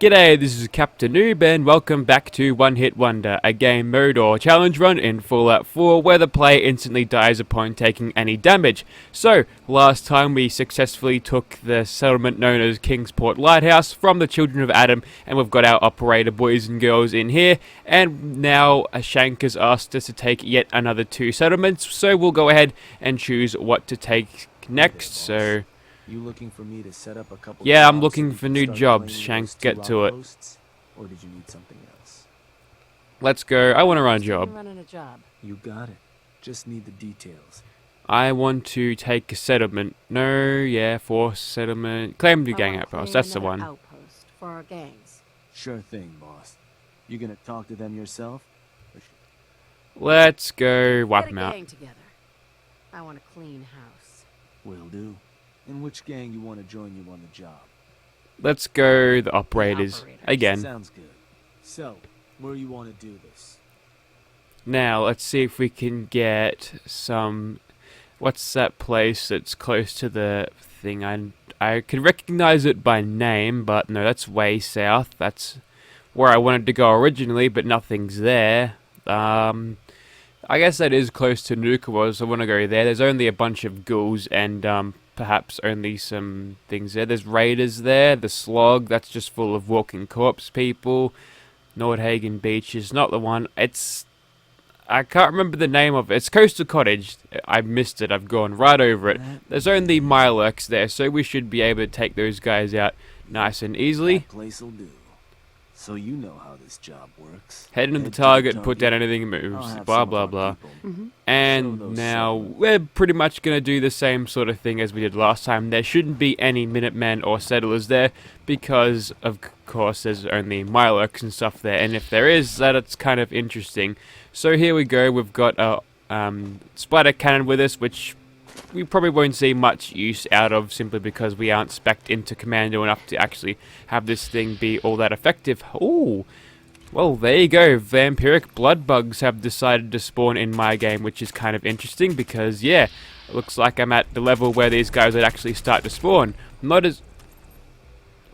G'day, this is Captain Noob and welcome back to One Hit Wonder, a game mode or challenge run in Fallout 4 where the player instantly dies upon taking any damage. So, last time we successfully took the settlement known as Kingsport Lighthouse from the Children of Adam, and we've got our operator boys and girls in here, and now Shank has asked us to take yet another 2 settlements, so we'll go ahead and choose what to take next. So you looking for me to set up a couple? Yeah, I'm looking for new jobs, Shank. Get to it. Or did you need something else? Let's go. I want to run a job. Running a job. You got it. Just need the details. I want to take a settlement. No, yeah, force settlement. Claim the gang outpost. That's the one. Outpost for our gangs. Sure thing, boss. You gonna talk to them yourself? Let's go wipe Get them a out. gang together. I want a clean house. Will do. And which gang you want to join you on the job? Let's go the operators again. Sounds good. So, where you want to do this? Now, let's see if we can get some... What's that place that's close to the thing? I can recognize it by name, but no, that's way south. That's where I wanted to go originally, but nothing's there. I guess that is close to Nukawa, so I want to go there. There's only a bunch of ghouls and perhaps only some things there. There's raiders there. The slog, that's just full of walking corpse people. Nordhagen Beach is not the one. I can't remember the name of it. It's Coastal Cottage. I missed it. I've gone right over it. There's only Milex there, so we should be able to take those guys out nice and easily. That place'll do. So you know how this job works. Head into the target, put down anything that moves, blah blah blah. And now we're pretty much going to do the same sort of thing as we did last time. There shouldn't be any Minutemen or settlers there because of course there's only Milex and stuff there, and if there is, that's kind of interesting. So here we go, we've got a splatter cannon with us, which we probably won't see much use out of simply because we aren't spec'd into Commando enough to actually have this thing be all that effective. Ooh, well there you go, vampiric blood bugs have decided to spawn in my game, which is kind of interesting because yeah, it looks like I'm at the level where these guys would actually start to spawn. Not as...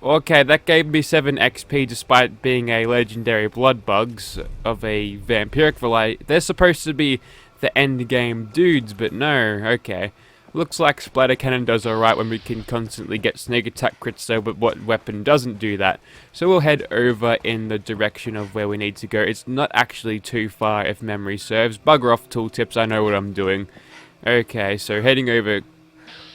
Okay, that gave me 7 XP despite being a legendary blood bugs of a vampiric variety. They're supposed to be the end game dudes, but no, okay. Looks like Splatter Cannon does alright when we can constantly get sneak attack crits though, but what weapon doesn't do that? So we'll head over in the direction of where we need to go. It's not actually too far if memory serves. Bugger off tooltips, I know what I'm doing. Okay, so heading over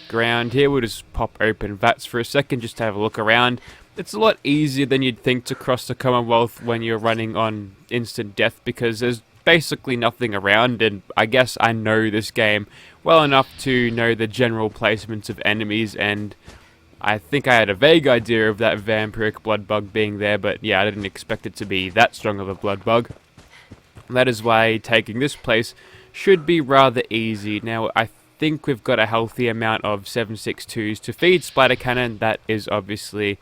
ground here, we'll just pop open VATS for a second just to have a look around. It's a lot easier than you'd think to cross the Commonwealth when you're running on instant death because there's basically nothing around, and I guess I know this game well enough to know the general placements of enemies, and I think I had a vague idea of that vampiric blood bug being there, but yeah, I didn't expect it to be that strong of a blood bug. That is why taking this place should be rather easy. Now I think we've got a healthy amount of 7.62s to feed Splatter Cannon. That is obviously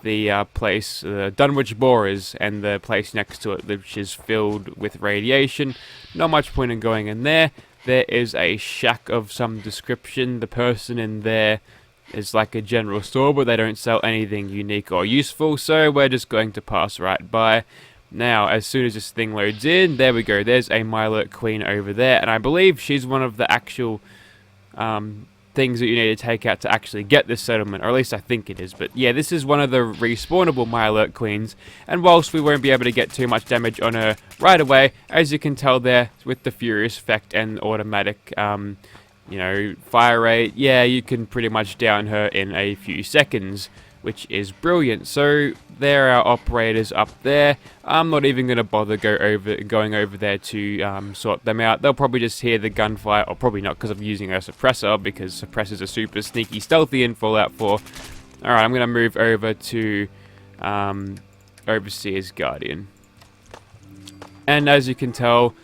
the place, Dunwich Borers, and the place next to it, which is filled with radiation. Not much point in going in there. There is a shack of some description. The person in there is like a general store, but they don't sell anything unique or useful, so we're just going to pass right by. Now, as soon as this thing loads in, there we go. There's a Mylurk Queen over there, and I believe she's one of the actual things that you need to take out to actually get this settlement, or at least I think it is. But yeah, this is one of the respawnable Mylurk Queens, and whilst we won't be able to get too much damage on her right away, as you can tell there with the Furious effect and automatic you know, fire rate, yeah, you can pretty much down her in a few seconds, which is brilliant. So there are our operators up there. I'm not even going to bother going over there to sort them out. They'll probably just hear the gunfire, or probably not because I'm using a suppressor, because suppressors are super sneaky stealthy in Fallout 4. Alright, I'm going to move over to Overseer's Guardian. And as you can tell,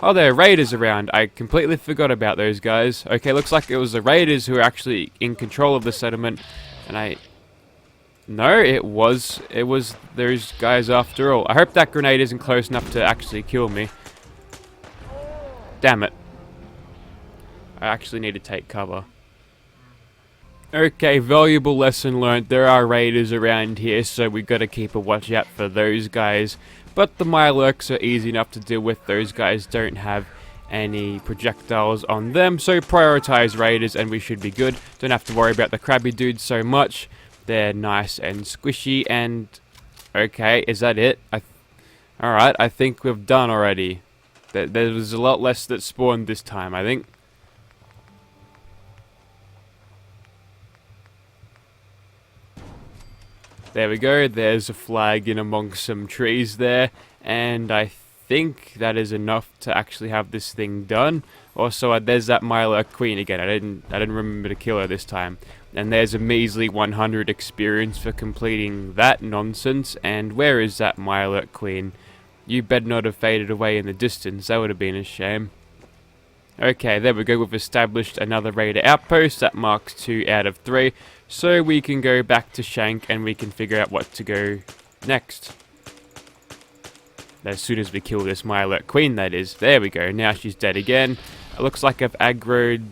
oh, there are raiders around. I completely forgot about those guys. Okay, looks like it was the raiders who are actually in control of the settlement, and no, it was those guys after all. I hope that grenade isn't close enough to actually kill me. Damn it. I actually need to take cover. Okay, valuable lesson learned. There are raiders around here, so we gotta keep a watch out for those guys. But the Mirelurks are easy enough to deal with. Those guys don't have any projectiles on them, so prioritize raiders and we should be good. Don't have to worry about the crabby dudes so much. They're nice and squishy. And okay, is that it? Alright, I think we've done already. There was a lot less that spawned this time, I think. There we go, there's a flag in amongst some trees there, and I think that is enough to actually have this thing done. Also, there's that Mirelurk Queen again. I didn't remember to kill her this time. And there's a measly 100 experience for completing that nonsense. And where is that Mirelurk Queen? You better not have faded away in the distance. That would have been a shame. Okay, there we go. We've established another raider outpost. That marks 2 out of 3. So we can go back to Shank and we can figure out what to go next. As soon as we kill this Mirelurk Queen, that is. There we go. Now she's dead again. It looks like I've aggroed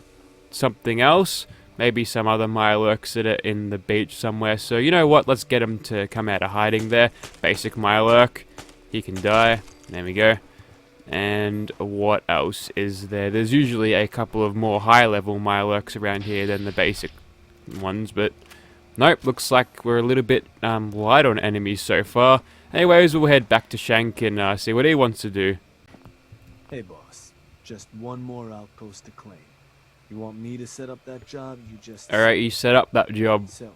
something else. Maybe some other Mirelurks that are in the beach somewhere. So you know what? Let's get him to come out of hiding there. Basic Mirelurk. He can die. There we go. And what else is there? There's usually a couple of more high-level Mirelurks around here than the basic ones, but nope, looks like we're a little bit light on enemies so far. Anyways, we'll head back to Shank and see what he wants to do. Hey, boss. Just one more outpost to claim. You want me to set up that job? You just... Alright, you set up that job. So,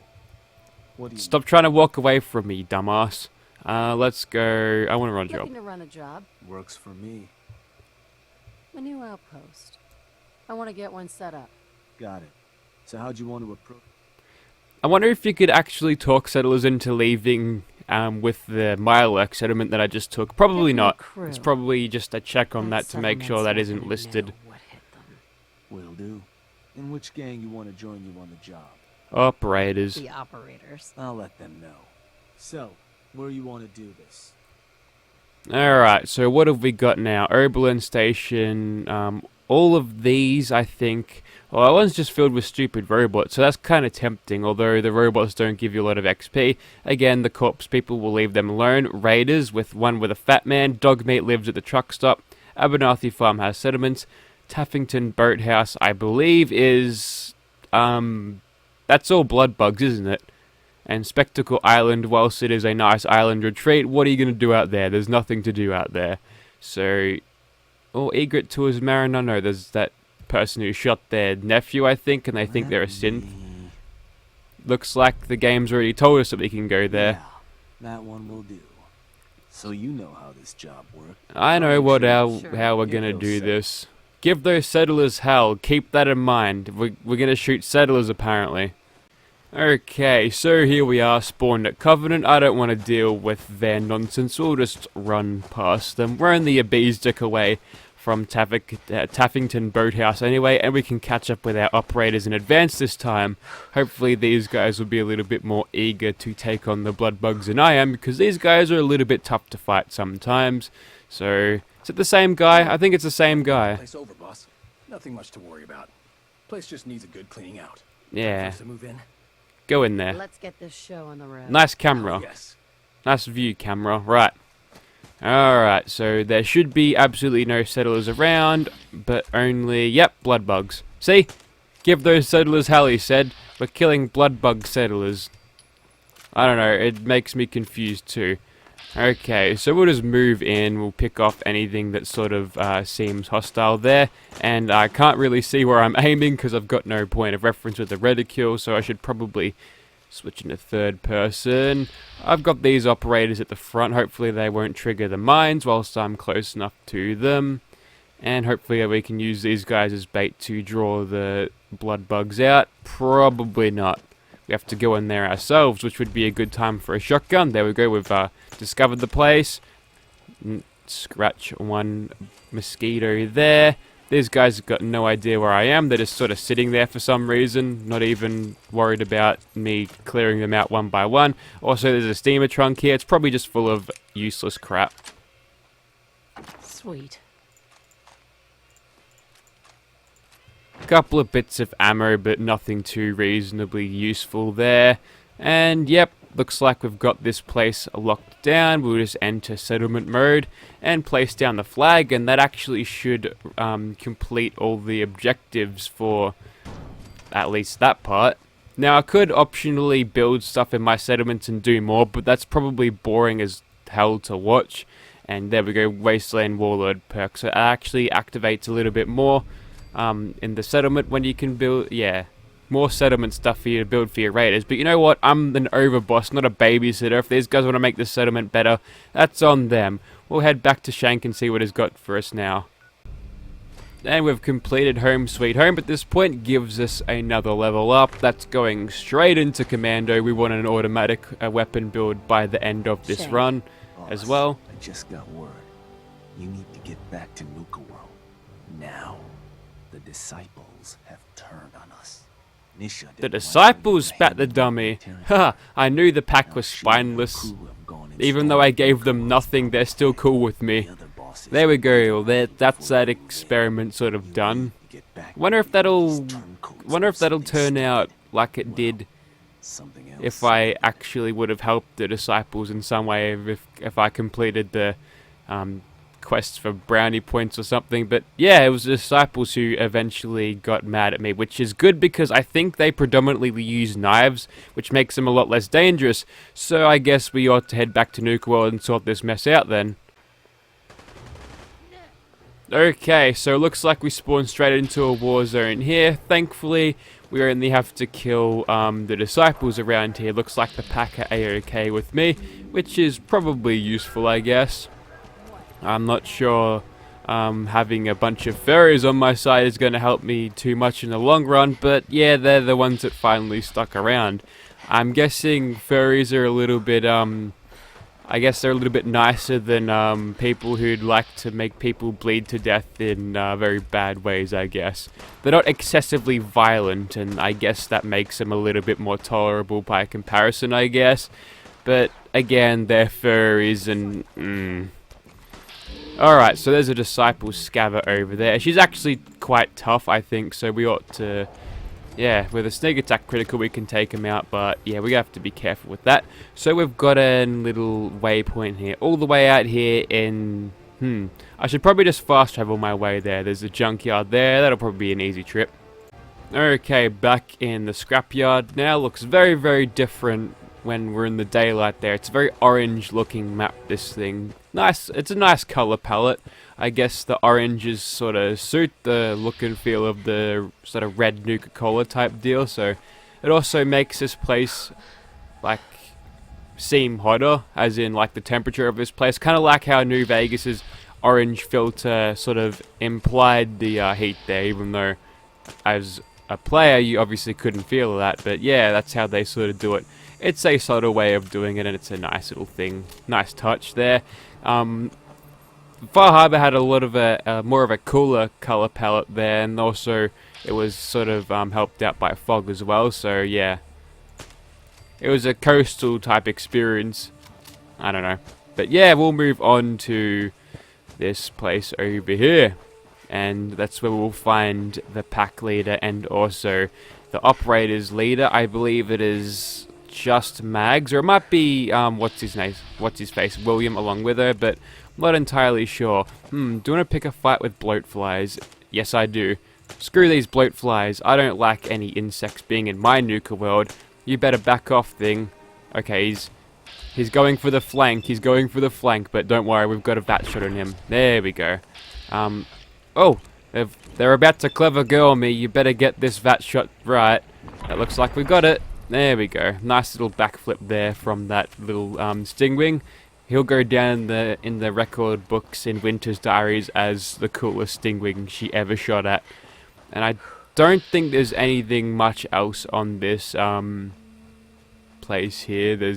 what do you Stop trying to walk away from me, dumbass. Let's go... I want to run a job. Looking to run a job. Works for me. A new outpost. I want to get one set up. Got it. So how'd you want to approach... I wonder if you could actually talk settlers into leaving with the Mirelurk settlement that I just took. Probably Get me a not. crew. It's probably just a check on that to make sure that settlement's isn't not gonna listed. know what hit them. Will do. In which gang you want to join you on the job? Operators. The operators. I'll let them know. So, where you want to do this? Alright, so what have we got now? Oberlin Station, all of these, I think... Well, that one's just filled with stupid robots, so that's kind of tempting, although the robots don't give you a lot of XP. Again, the corpse people will leave them alone. Raiders, with one with a fat man. Dogmeat lives at the truck stop. Abernathy Farm has settlements. Taffington Boathouse, I believe, is... that's all blood bugs, isn't it? And Spectacle Island, whilst it is a nice island retreat, what are you going to do out there? There's nothing to do out there. So... Oh, Egret Tours Mariner, no, there's that person who shot their nephew, I think, and they think they're a synth. Looks like the game's already told us that we can go there. Yeah, that one will do. So you know how this job works. I know what how we're Give gonna those do set- this. Give those settlers hell. Keep that in mind. We're gonna shoot settlers apparently. Okay, so here we are, spawned at Covenant. I don't want to deal with their nonsense. We'll just run past them. We're only a bee's dick away from Taffington Boathouse anyway, and we can catch up with our operators in advance this time. Hopefully these guys will be a little bit more eager to take on the blood bugs than I am, because these guys are a little bit tough to fight sometimes. So, is it the same guy? I think it's the same guy. Place over, boss. Nothing much to worry about. Place just needs a good cleaning out. Yeah, First to move in. go in there. Let's get this show on the road. Nice camera. Oh, yes. Nice view, camera. Right. Alright, so there should be absolutely no settlers around, but only, yep, blood bugs. See? Give those settlers hell, he said. We're killing blood bug settlers. I don't know, it makes me confused too. Okay, so we'll just move in, we'll pick off anything that sort of seems hostile there, and I can't really see where I'm aiming because I've got no point of reference with the reticule, so I should probably switch into third person. I've got these operators at the front. Hopefully they won't trigger the mines whilst I'm close enough to them. And hopefully we can use these guys as bait to draw the blood bugs out. Probably not. We have to go in there ourselves, which would be a good time for a shotgun. There we go. We've discovered the place. Scratch one mosquito there. These guys have got no idea where I am. They're just sort of sitting there for some reason, not even worried about me clearing them out one by one. Also, there's a steamer trunk here. It's probably just full of useless crap. Sweet. Couple of bits of ammo, but nothing too reasonably useful there. And yep, looks like we've got this place locked down. We'll just enter settlement mode and place down the flag, and that actually should complete all the objectives for at least that part. Now I could optionally build stuff in my settlements and do more, but that's probably boring as hell to watch. And there we go, Wasteland Warlord perk. So it actually activates a little bit more in the settlement when you can build, yeah, more settlement stuff for you to build for your raiders. But you know what, I'm an overboss, not a babysitter. If these guys want to make the settlement better, that's on them. We'll head back to Shank and see what he's got for us now. And we've completed Home Sweet Home, but this point gives us another level up. That's going straight into Commando. We want an automatic weapon build by the end of this Shank. run Boss, as well. I just got word. You need to get back to Nuka World. Now. The disciples have turned on us. Nisha The didn't want disciples you to spat the handle dummy. military. Haha, I knew the pack Now was she and her spineless. crew have gone and Even though stormed I gave Nuka them World. nothing, they're still cool with me. The other bosses There we go. waited That's for that you. experiment sort of You done. need to get back Wonder if to that'll these turncoats wonder if or that'll something turn out stupid. like it did Something else. if I actually would have helped the disciples in some way, if I completed the quests for brownie points or something. But yeah, it was the disciples who eventually got mad at me, which is good because I think they predominantly use knives, which makes them a lot less dangerous. So I guess we ought to head back to Nuka World and sort this mess out then. Okay, so it looks like we spawned straight into a war zone here. Thankfully, we only have to kill the disciples around here. Looks like the pack are A-OK with me, which is probably useful, I guess. I'm not sure having a bunch of furries on my side is going to help me too much in the long run, but yeah, they're the ones that finally stuck around. I'm guessing furries are a little bit, I guess they're a little bit nicer than people who'd like to make people bleed to death in very bad ways, I guess. They're not excessively violent, and I guess that makes them a little bit more tolerable by comparison, I guess. But again, they're furries and... Alright, so there's a Disciple Scaver over there. She's actually quite tough, I think, so we ought to... Yeah, with a sneak attack critical we can take him out, but yeah, we have to be careful with that. So we've got a little waypoint here, all the way out here in... I should probably just fast travel my way there. There's a junkyard there, that'll probably be an easy trip. Okay, back in the scrapyard now. Looks very, very different when we're in the daylight there. It's a very orange looking map, this thing. Nice, it's a nice color palette. I guess the oranges sort of suit the look and feel of the sort of red Nuka-Cola type deal, so it also makes this place like seem hotter, as in like the temperature of this place, kind of like how New Vegas's orange filter sort of implied the heat there, even though as a player you obviously couldn't feel that, but yeah, that's how they sort of do it. It's a subtle way of doing it, and it's a nice little thing, nice touch there. Far Harbor had a lot of a more of a cooler color palette there, and also it was sort of helped out by fog as well, so yeah, it was a coastal type experience. I don't know, but yeah, we'll move on to this place over here, and that's where we'll find the pack leader and also the operator's leader. I believe it is just Mags, or it might be what's his face, William, along with her, but I'm not entirely sure. Do you want to pick a fight with bloatflies? Yes, I do. Screw these bloatflies. I don't like any insects being in my Nuka world. You better back off, thing. Okay, he's going for the flank. He's going for the flank, but don't worry, we've got a vat shot on him. There we go. Oh, they're about to clever girl me. You better get this vat shot right. That looks like we got it. There we go. Nice little backflip there from that little Stingwing. He'll go down in the record books in Winter's Diaries as the coolest Stingwing she ever shot at. And I don't think there's anything much else on this place here.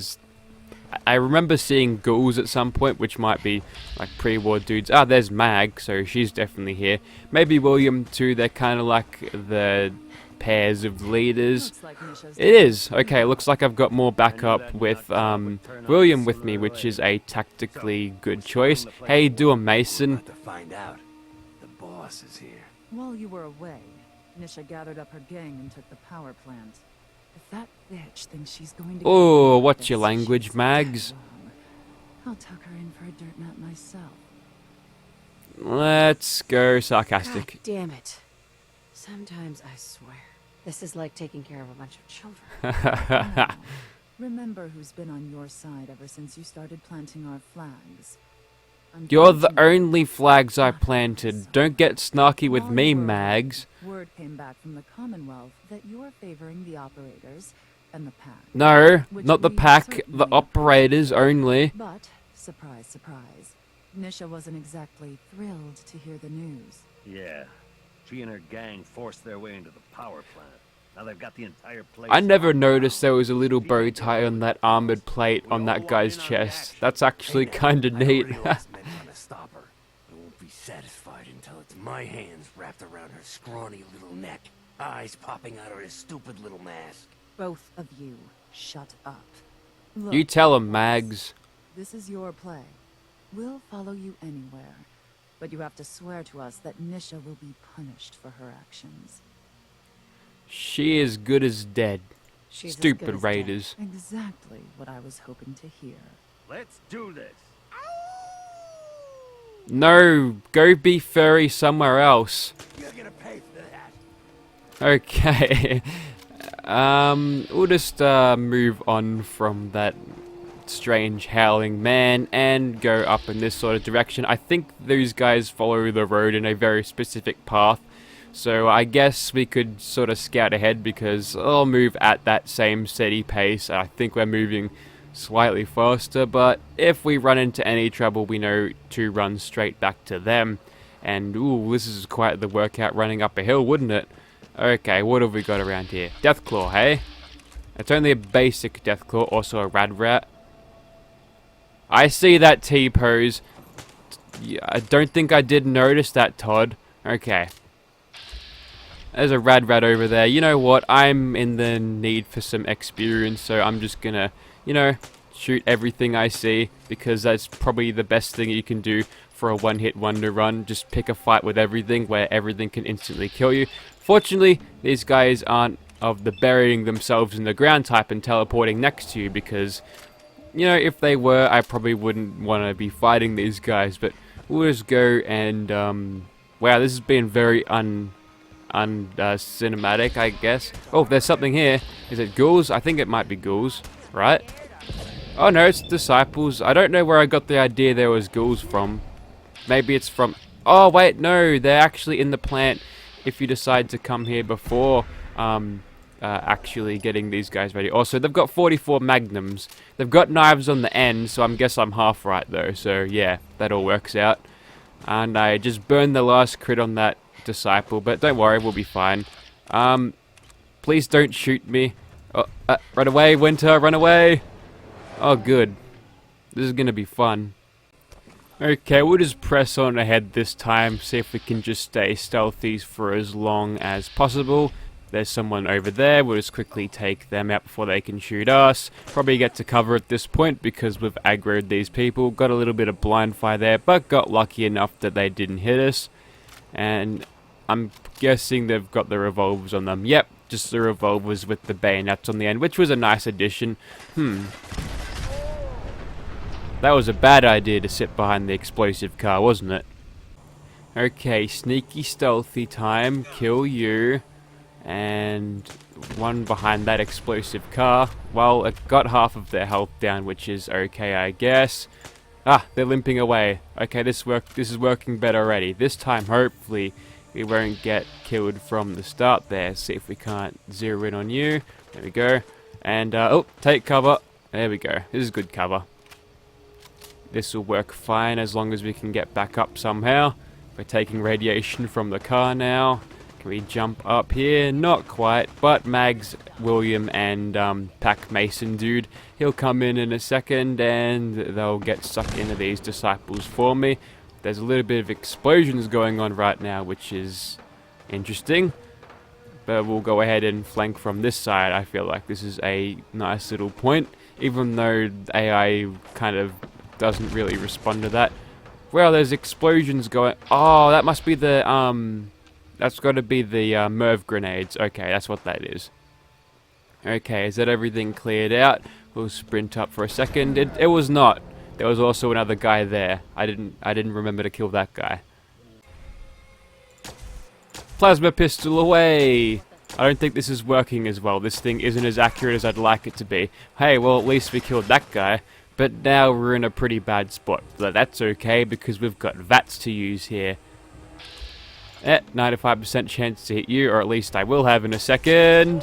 I remember seeing ghouls at some point, which might be like pre-war dudes. Ah, there's Mag, so she's definitely here. Maybe William too. They're kind of like the pairs of leaders. It is. Okay, looks like I've got more backup with William with me, which is a tactically good choice. Hey, do a Mason. To find out, the boss is here. While you were away, Nisha gathered up her gang and took the power plant. If that bitch thinks she's going to Oh, get what's your this, language, she's Mags? dead wrong. I'll tuck her in for a dirt nap myself. Let's go God sarcastic. damn it. Sometimes I swear. This is like taking care of a bunch of children. Now, remember who's been on your side ever since you started planting our flags. You're the Unfortunately, only flags I planted. Don't get snarky with Long me, word. Mags. Word came back from the Commonwealth that you're favoring the operators and the pack. No, Which not the we pack, the certainly operators only. But, surprise, surprise, Nisha wasn't exactly thrilled to hear the news. Yeah. She and her gang forced their way into the power plant. Now they've got the entire place. I never locked noticed down. there was a little bow tie on that armored plate on that guy's chest. That's actually kinda neat. I already lost men trying to stop her. I won't be satisfied until it's my hands wrapped around her scrawny little neck, eyes popping out of her stupid little mask. Both of you, shut up. You Look, tell him, Mags. this is your play. We'll follow you anywhere. But you have to swear to us that Nisha will be punished for her actions. She is good as dead. She's as good Stupid as dead. raiders. Exactly what I was hoping to hear. Let's do this. No, go be furry somewhere else. You're gonna pay for that. Okay. We'll just move on from that strange howling man and go up in this sort of direction. I think those guys follow the road in a very specific path. So I guess we could sort of scout ahead because I'll move at that same steady pace. I think we're moving slightly faster, but if we run into any trouble, we know to run straight back to them. And ooh, this is quite the workout running up a hill, wouldn't it? Okay, what have we got around here? Deathclaw, hey? It's only a basic Deathclaw, also a Rad Rat. I see that T-pose. Yeah, I don't think I did notice that, Todd. Okay. There's a Rad Rat over there. You know what? I'm in the need for some experience, so I'm just gonna, you know, shoot everything I see, because that's probably the best thing you can do for a one-hit wonder run. Just pick a fight with everything, where everything can instantly kill you. Fortunately, these guys aren't of the burying themselves in the ground type and teleporting next to you, because, you know, if they were, I probably wouldn't want to be fighting these guys. But we'll just go and, wow, this has been very cinematic, I guess. Oh, there's something here. Is it ghouls? I think it might be ghouls, right? Oh no, it's disciples. I don't know where I got the idea there was ghouls from. Maybe it's from... Oh wait, no, they're actually in the plant if you decide to come here before actually getting these guys ready. Also, they've got 44 magnums. They've got knives on the end, so I guess I'm half right though. So yeah, that all works out. And I just burned the last crit on that disciple, but don't worry, we'll be fine. Please don't shoot me. Oh, run away, Winter, run away. Oh, good. This is gonna be fun. Okay, we'll just press on ahead this time, see if we can just stay stealthy for as long as possible. There's someone over there, we'll just quickly take them out before they can shoot us. Probably get to cover at this point because we've aggroed these people. Got a little bit of blind fire there, but got lucky enough that they didn't hit us. And I'm guessing they've got the revolvers on them. Yep, just the revolvers with the bayonets on the end, which was a nice addition. That was a bad idea to sit behind the explosive car, wasn't it? Okay, sneaky stealthy time. Kill you. And one behind that explosive car. Well, it got half of their health down, which is okay, I guess. Ah, they're limping away. Okay, this is working better already. This time, hopefully, we won't get killed from the start there. See if we can't zero in on you. There we go. And, oh, take cover. There we go. This is good cover. This will work fine as long as we can get back up somehow. We're taking radiation from the car now. Can we jump up here? Not quite, but Mags, William, and Pac Mason dude, he'll come in a second and they'll get sucked into these disciples for me. There's a little bit of explosions going on right now, which is interesting. But we'll go ahead and flank from this side. I feel like this is a nice little point, even though AI kind of doesn't really respond to that. Well, there's explosions going... Oh, that must be the That's got to be the Merv grenades. Okay, that's what that is. Okay, is that everything cleared out? We'll sprint up for a second. It was not. There was also another guy there. I didn't remember to kill that guy. Plasma pistol away! I don't think this is working as well. This thing isn't as accurate as I'd like it to be. Hey, well, at least we killed that guy. But now we're in a pretty bad spot. But that's okay, because we've got VATS to use here. 95% chance to hit you, or at least I will have in a second.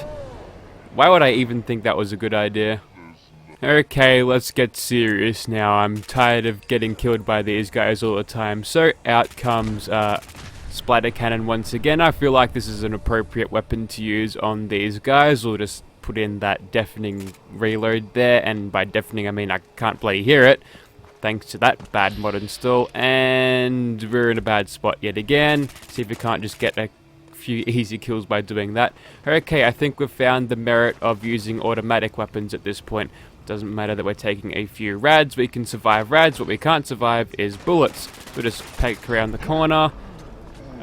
Why would I even think that was a good idea? Okay, let's get serious now. I'm tired of getting killed by these guys all the time. So, out comes Splatter Cannon once again. I feel like this is an appropriate weapon to use on these guys. We'll just put in that deafening reload there, and by deafening I mean I can't bloody hear it. Thanks to that bad mod install, and we're in a bad spot yet again. See if we can't just get a few easy kills by doing that. Okay, I think we've found the merit of using automatic weapons at this point. Doesn't matter that we're taking a few rads, we can survive rads. What we can't survive is bullets. We'll just peek around the corner.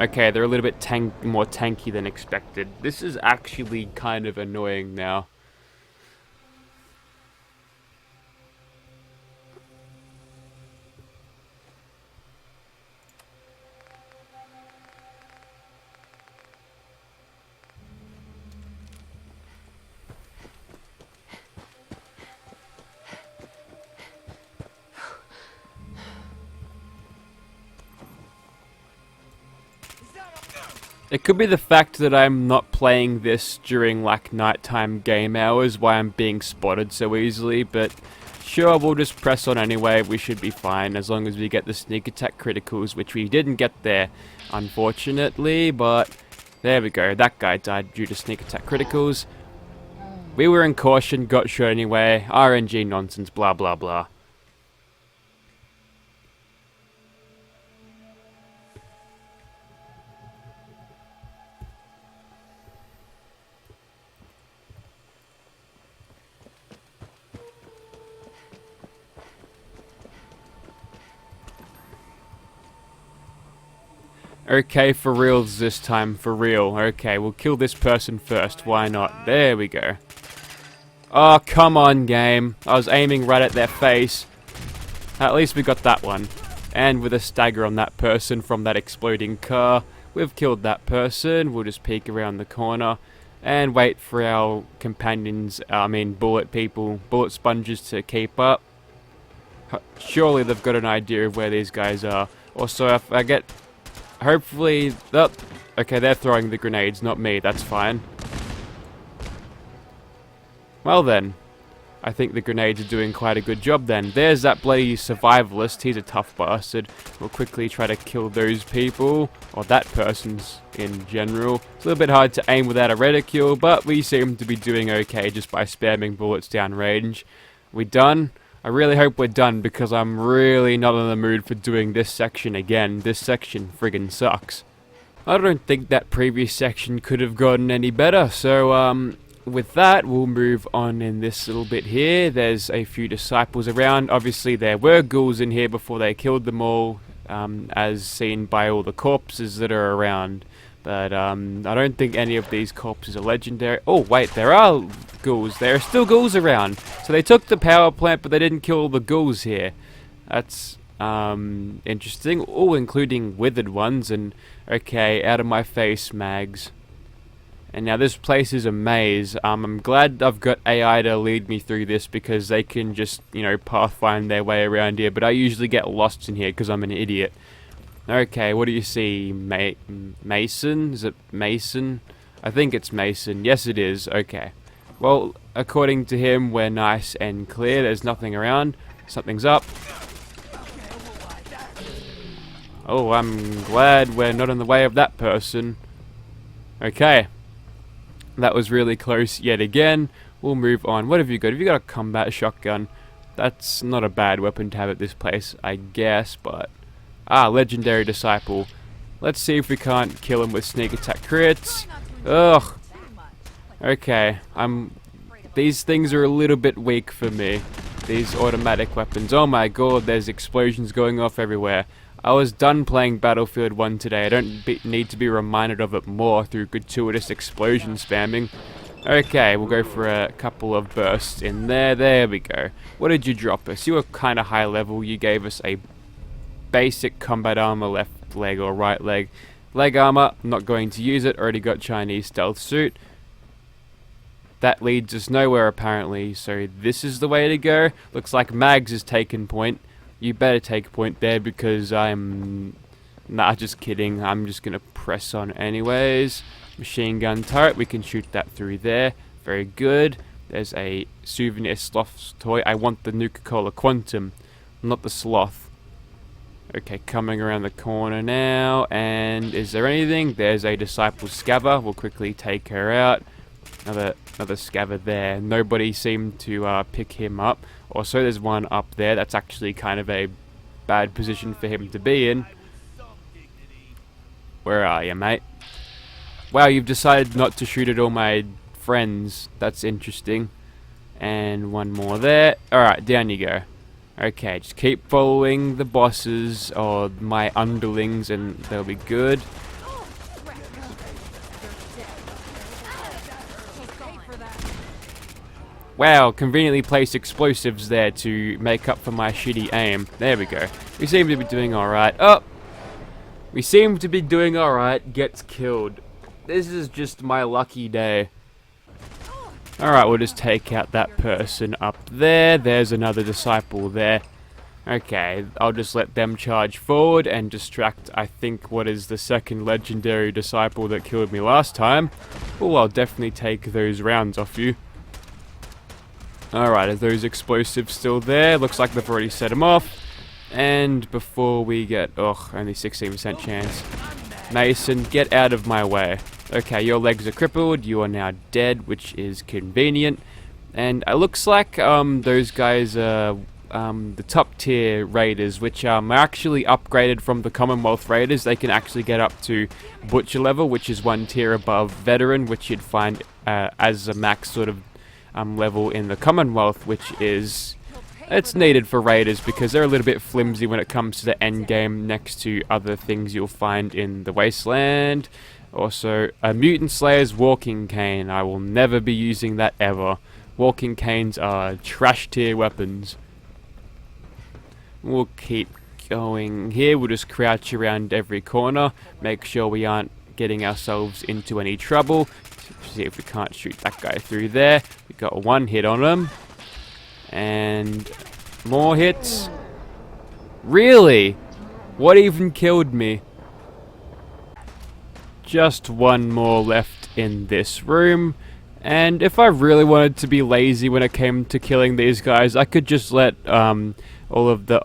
Okay, they're a little bit more tanky than expected. This is actually kind of annoying now. It could be the fact that I'm not playing this during like nighttime game hours, why I'm being spotted so easily, but sure, we'll just press on anyway. We should be fine as long as we get the sneak attack criticals, which we didn't get there, unfortunately, but there we go. That guy died due to sneak attack criticals. We were in caution, got shot anyway. RNG nonsense, blah blah blah. Okay, for reals this time, for real. Okay, we'll kill this person first, why not? There we go. Oh, come on, game. I was aiming right at their face. At least we got that one. And with a stagger on that person from that exploding car, we've killed that person. We'll just peek around the corner and wait for our companions, bullet sponges to keep up. Surely they've got an idea of where these guys are. Also, if I get... Hopefully... Oh, okay, they're throwing the grenades, not me. That's fine. Well then. I think the grenades are doing quite a good job then. There's that bloody survivalist. He's a tough bastard. We'll quickly try to kill those people. Or that person's in general. It's a little bit hard to aim without a reticule, but we seem to be doing okay just by spamming bullets down range. We done? I really hope we're done, because I'm really not in the mood for doing this section again. This section friggin' sucks. I don't think that previous section could have gotten any better, so with that we'll move on in this little bit here. There's a few disciples around. Obviously there were ghouls in here before they killed them all, as seen by all the corpses that are around. But I don't think any of these corpses are legendary. Oh wait, there are ghouls. There are still ghouls around. So they took the power plant, but they didn't kill all the ghouls here. That's interesting. Oh, including withered ones. And okay, out of my face, mags. And now this place is a maze. I'm glad I've got AI to lead me through this, because they can just, you know, pathfind their way around here. But I usually get lost in here because I'm an idiot. Okay, what do you see? Mason? Is it Mason? I think it's Mason. Yes, it is. Okay. Well, according to him, we're nice and clear. There's nothing around. Something's up. Oh, I'm glad we're not in the way of that person. Okay. That was really close yet again. We'll move on. What have you got? Have you got a combat shotgun? That's not a bad weapon to have at this place, I guess, but... Ah, legendary disciple. Let's see if we can't kill him with sneak attack crits. Ugh. Okay, these things are a little bit weak for me. These automatic weapons. Oh my god, there's explosions going off everywhere. I was done playing Battlefield 1 today. I don't need to be reminded of it more through gratuitous explosion spamming. Okay, we'll go for a couple of bursts in there. There we go. What did you drop us? You were kind of high level. You gave us a basic combat armor left leg or right leg. Leg armor, I'm not going to use it. Already got Chinese stealth suit. That leads us nowhere apparently, so this is the way to go. Looks like Mags has taken point. You better take point there because I'm... Nah, just kidding. I'm just going to press on anyways. Machine gun turret, we can shoot that through there. Very good. There's a souvenir sloth toy. I want the Nuka-Cola Quantum, not the sloth. Okay, coming around the corner now. And is there anything? There's a Disciple Scabber. We'll quickly take her out. Another Scabber there. Nobody seemed to pick him up. Also, there's one up there. That's actually kind of a bad position for him to be in. Where are you, mate? Wow, you've decided not to shoot at all my friends. That's interesting. And one more there. Alright, down you go. Okay, just keep following the bosses or my underlings and they'll be good. Wow, conveniently placed explosives there to make up for my shitty aim. There we go. We seem to be doing alright. Oh! We seem to be doing alright. Gets killed. This is just my lucky day. Alright, we'll just take out that person up there. There's another disciple there. Okay, I'll just let them charge forward and distract, I think, what is the second legendary disciple that killed me last time. Oh, I'll definitely take those rounds off you. Alright, are those explosives still there? Looks like they've already set them off. And before we get... Ugh, only 16% chance. Mason, get out of my way. Okay, your legs are crippled. You are now dead, which is convenient. And it looks like those guys are the top tier raiders, which are actually upgraded from the Commonwealth raiders. They can actually get up to Butcher level, which is one tier above Veteran, which you'd find as a max sort of level in the Commonwealth, which is... It's needed for raiders because they're a little bit flimsy when it comes to the end game next to other things you'll find in the Wasteland. Also, a Mutant Slayer's Walking Cane. I will never be using that ever. Walking Canes are trash tier weapons. We'll keep going here. We'll just crouch around every corner. Make sure we aren't getting ourselves into any trouble. See if we can't shoot that guy through there. We got one hit on him. And more hits. Really? What even killed me? Just one more left in this room. And if I really wanted to be lazy when it came to killing these guys, I could just let all of the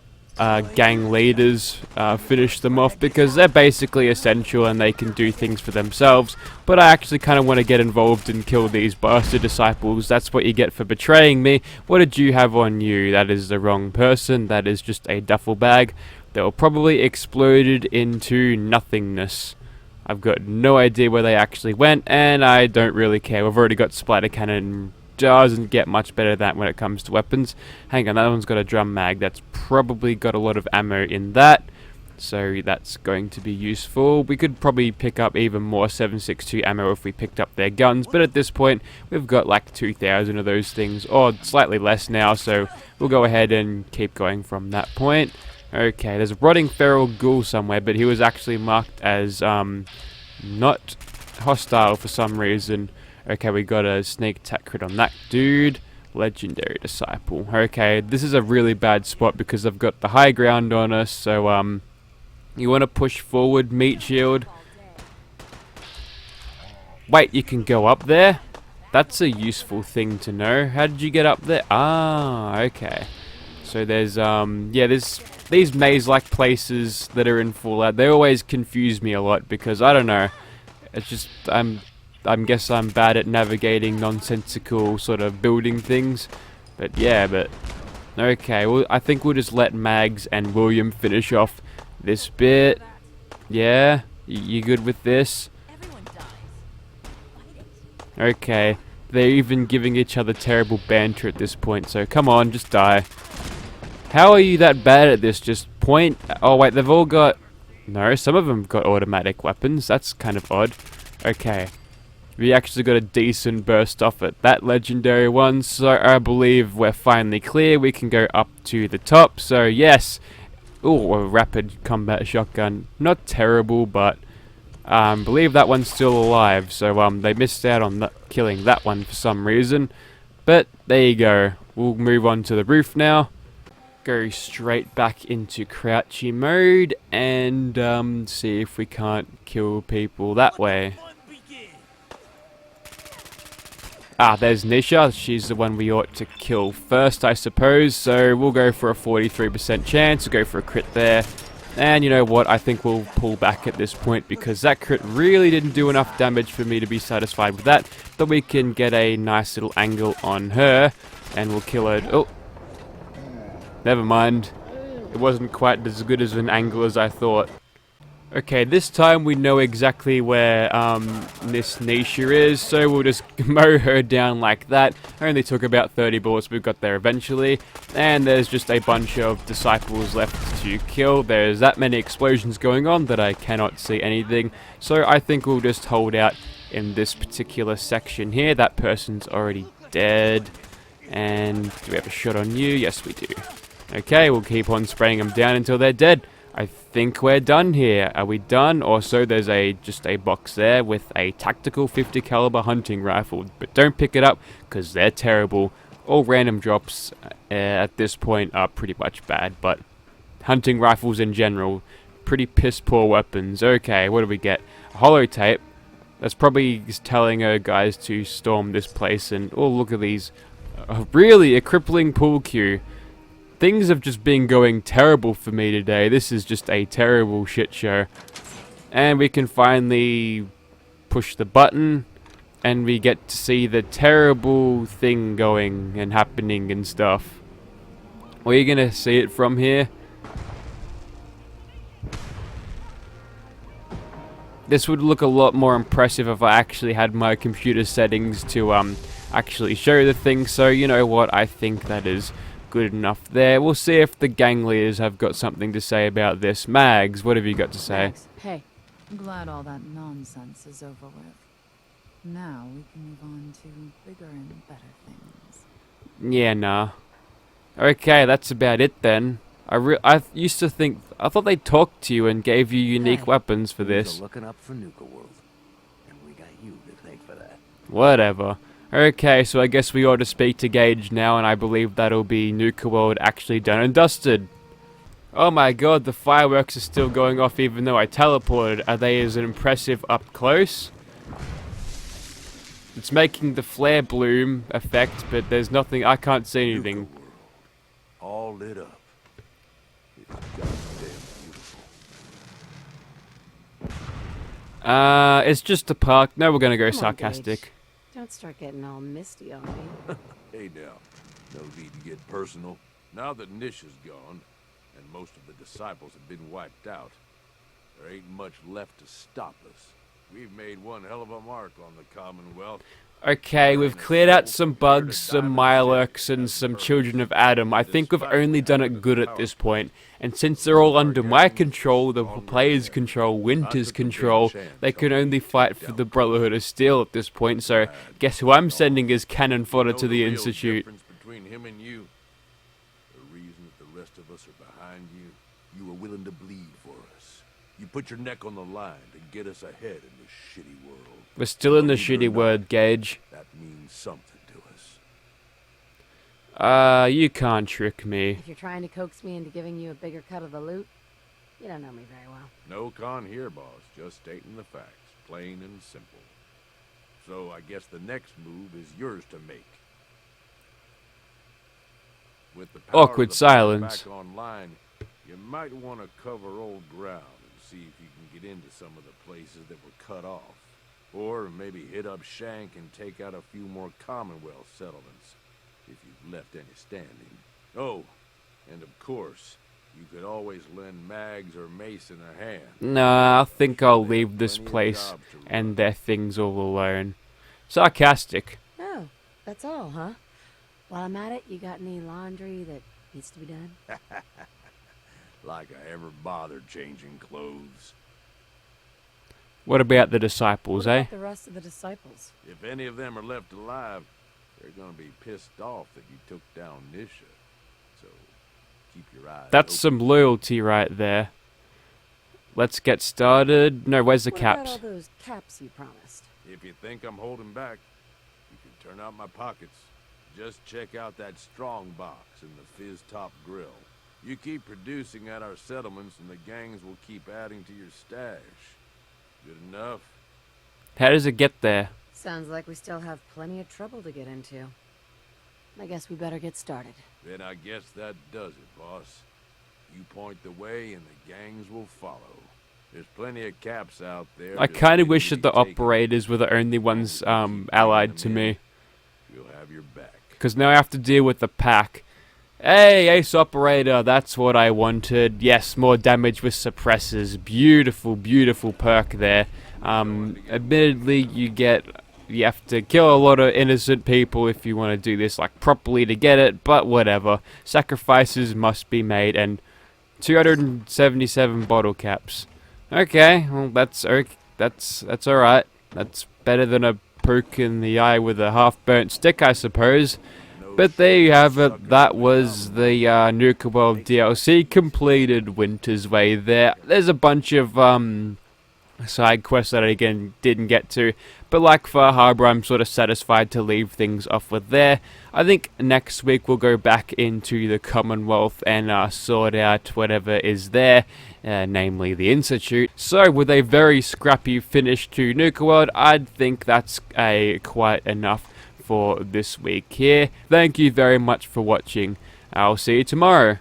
gang leaders finish them off because they're basically essential and they can do things for themselves. But I actually kind of want to get involved and kill these bastard disciples. That's what you get for betraying me. What did you have on you? That is the wrong person. That is just a duffel bag that will probably exploded into nothingness. I've got no idea where they actually went and I don't really care. We've already got splatter cannon. Doesn't get much better than that when it comes to weapons. Hang on, that one's got a drum mag. That's probably got a lot of ammo in that. So that's going to be useful. We could probably pick up even more 7.62 ammo if we picked up their guns. But at this point, we've got like 2,000 of those things. Or slightly less now. So we'll go ahead and keep going from that point. Okay, there's a rotting feral ghoul somewhere. But he was actually marked as not hostile for some reason. Okay, we got a sneak attack crit on that dude. Legendary disciple. Okay, this is a really bad spot because I've got the high ground on us. So, you want to push forward, meat shield. Wait, you can go up there? That's a useful thing to know. How did you get up there? Ah, okay. So there's, yeah, there's these maze-like places that are in Fallout. They always confuse me a lot because, I don't know, it's just, I guess I'm bad at navigating nonsensical sort of building things. But yeah, but okay, well, I think we'll just let Mags and William finish off this bit. Yeah, you good with this? Okay, they're even giving each other terrible banter at this point, so come on, just die. How are you that bad at this? Just point. Oh wait, they've all got... No, some of them got automatic weapons. That's kind of odd. Okay. We actually got a decent burst off at that legendary one, so I believe we're finally clear. We can go up to the top, so yes. Ooh, a rapid combat shotgun. Not terrible, but I believe that one's still alive, so they missed out on killing that one for some reason. But there you go. We'll move on to the roof now. Go straight back into crouchy mode and see if we can't kill people that way. Ah, there's Nisha. She's the one we ought to kill first, I suppose. So we'll go for a 43% chance. We'll go for a crit there. And you know what? I think we'll pull back at this point because that crit really didn't do enough damage for me to be satisfied with that. But we can get a nice little angle on her and we'll kill her. Oh, never mind. It wasn't quite as good as an angle as I thought. Okay, this time we know exactly where this Nisha is, so we'll just mow her down like that. Only took about 30 bullets, we got there eventually. And there's just a bunch of disciples left to kill. There's that many explosions going on that I cannot see anything. So I think we'll just hold out in this particular section here. That person's already dead. And do we have a shot on you? Yes, we do. Okay, we'll keep on spraying them down until they're dead. I think we're done here. Are we done? Also, there's just a box there with a tactical 50 caliber hunting rifle, but don't pick it up because they're terrible. All random drops at this point are pretty much bad, but hunting rifles in general, pretty piss poor weapons. Okay, what do we get? A holotape. That's probably telling her guys to storm this place, and oh, look at these. Really, a crippling pool cue. Things have just been going terrible for me today. This is just a terrible shit show. And we can finally push the button and we get to see the terrible thing going and happening and stuff. Are you gonna see it from here? This would look a lot more impressive if I actually had my computer settings to actually show the thing. So you know what, I think that is good enough there. We'll see if the gang leaders have got something to say about this. Mags, what have you got to say? Max, hey. I'm glad all that nonsense is over with. Now we can move on to bigger and better things. Yeah, nah. Okay, that's about it then. I used to think... I thought they talked to you and gave you unique weapons for this. Looking up for Nuka World, and we got you to thank for that. Whatever. Okay, so I guess we ought to speak to Gage now, and I believe that'll be Nuka World actually done and dusted. Oh my god, the fireworks are still going off even though I teleported. Are they as impressive up close? It's making the flare bloom effect, but there's nothing, I can't see anything. All lit up. It's goddamn beautiful. It's just a park. No, we're gonna go Come on, sarcastic. Gage. Don't start getting all misty on me. Hey now, no need to get personal. Now that Nish is gone, and most of the disciples have been wiped out, there ain't much left to stop us. We've made one hell of a mark on the Commonwealth. Okay, we've cleared out some bugs, some Mirelurks, and some Children of Adam. I think we've only done it good at this point. And since they're all under my control, the players' control, Winter's control, they can only fight for the Brotherhood of Steel at this point. So, guess who I'm sending as cannon fodder to the Institute? Between him and you, the reason that the rest of us are behind you, you were willing to bleed for us. You put your neck on the line to get us ahead in this shitty world. We're still in the shitty word, Gage. That means something to us. You can't trick me. If you're trying to coax me into giving you a bigger cut of the loot, you don't know me very well. No con here, boss. Just stating the facts. Plain and simple. So I guess the next move is yours to make. With the power Awkward of the planet silence. back online, you might want to cover old ground and see if you can get into some of the places that were cut off. Or maybe hit up Shank and take out a few more Commonwealth settlements, if you've left any standing. Oh, and of course, you could always lend Mags or Mason a hand. Nah, I think I'll leave this place and their things all alone. Sarcastic. Oh, that's all, huh? While I'm at it, you got any laundry that needs to be done? Like I ever bothered changing clothes. What about the disciples, What eh? about the rest of the disciples? If any of them are left alive, they're gonna be pissed off that you took down Nisha. So, keep your eyes That's open. some loyalty right there. Let's get started. No, where's the What about all caps? those caps you promised? If you think I'm holding back, you can turn out my pockets. Just check out that strong box in the Fizz Top Grill. You keep producing at our settlements and the gangs will keep adding to your stash. Good enough? How does it get there? Sounds like we still have plenty of trouble to get into. I guess we better get started. Then I guess that does it, boss. You point the way and the gangs will follow. There's plenty of caps out there. I just kind of waiting wish to that be the taken. operators were the only ones Keep bringing allied them to in. me. You'll have your back. Because now I have to deal with the pack. Hey, Ace Operator, that's what I wanted. Yes, more damage with suppressors. Beautiful, beautiful perk there. Admittedly, you have to kill a lot of innocent people if you want to do this like properly to get it, but whatever. Sacrifices must be made, and 277 bottle caps. Okay, well that's alright. That's better than a poke in the eye with a half-burnt stick, I suppose. But there you have it. That was the Nuka World DLC completed. Winter's Way. There's a bunch of side quests that I again didn't get to, but like Far Harbor, I'm sort of satisfied to leave things off with there. I think next week we'll go back into the Commonwealth and sort out whatever is there, namely the Institute. So with a very scrappy finish to Nuka World, I'd think that's quite enough for this week here. Thank you very much for watching. I'll see you tomorrow.